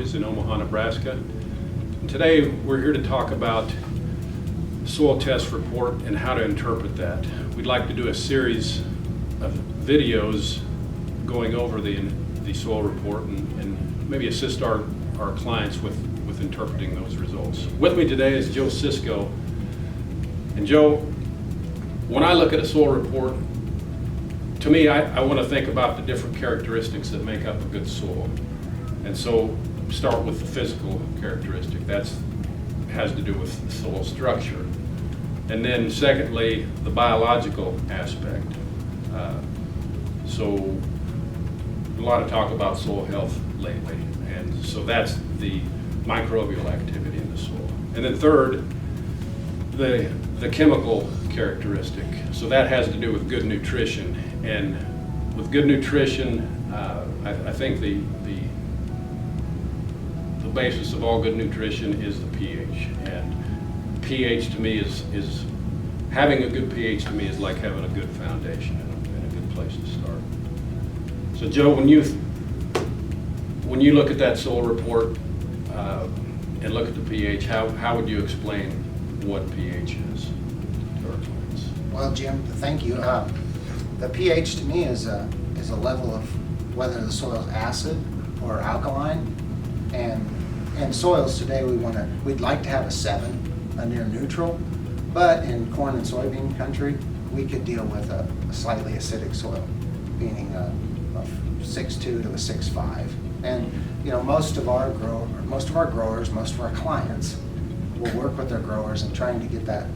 Laboratories in Omaha, Nebraska. And today we're here to talk about soil test report and how to interpret that. We'd like to do a series of videos going over the soil report and maybe assist our clients with interpreting those results. With me today is Joe Sisco. And Joe, when I look at a soil report, to me, I want to think about the different characteristics that make up a good soil. And so start with the physical characteristic. That has to do with soil structure. And then secondly, the biological aspect. So a lot of talk about soil health lately. And so that's the microbial activity in the soil. And then third, the chemical characteristic. So that has to do with good nutrition. And with good nutrition, I think the basis of all good nutrition is the pH. And pH to me is having a good pH to me is like having a good foundation and a good place to start. So Joe, when you look at that soil report and look at the pH, how would you explain what pH is to our clients? Well, Jim, thank you. The pH to me is a level of whether the soil is acid or alkaline, and soils today we'd like to have a 7, a near neutral, but in corn and soybean country we could deal with a slightly acidic soil, meaning a 6.2 to a 6.5. And most of our growers, most of our clients will work with their growers in trying to get that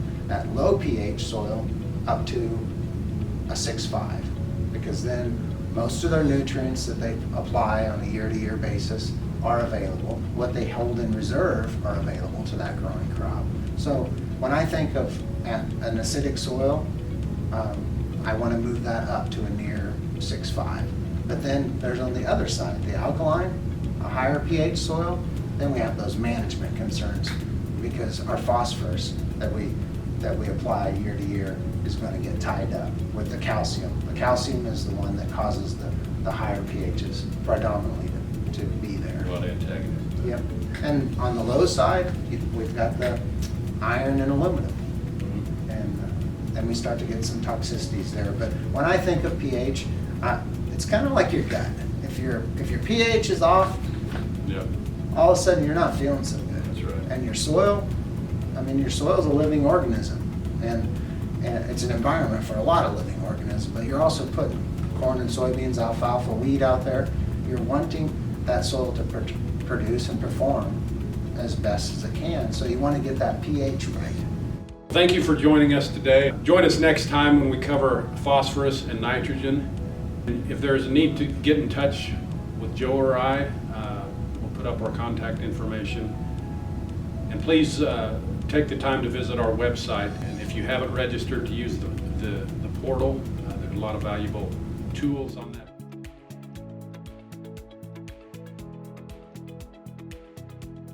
low pH soil up to a 6.5, because then most of their nutrients that they apply on a year-to-year basis are available. What they hold in reserve are available to that growing crop. So when I think of an acidic soil, I want to move that up to a near 6.5. But then there's on the other side, the alkaline, a higher pH soil, then we have those management concerns, because our phosphorus that we apply year to year is going to get tied up with the calcium. The calcium is the one that causes the higher pHs predominantly to be there. Well, antagonist. Yep. And on the low side, we've got the iron and aluminum. And then we start to get some toxicities there. But when I think of pH, it's kind of like your gut. If your pH is off, yep, all of a sudden you're not feeling so good. That's right. And your soil is a living organism, and it's an environment for a lot of living organisms, but you're also putting corn and soybeans, alfalfa, wheat out there. You're wanting that soil to produce and perform as best as it can, so you want to get that pH right. Thank you for joining us today. Join us next time when we cover phosphorus and nitrogen. If there's a need to get in touch with Joe or I, we'll put up our contact information. And please take the time to visit our website. And if you haven't registered to use the portal, there's a lot of valuable tools on that.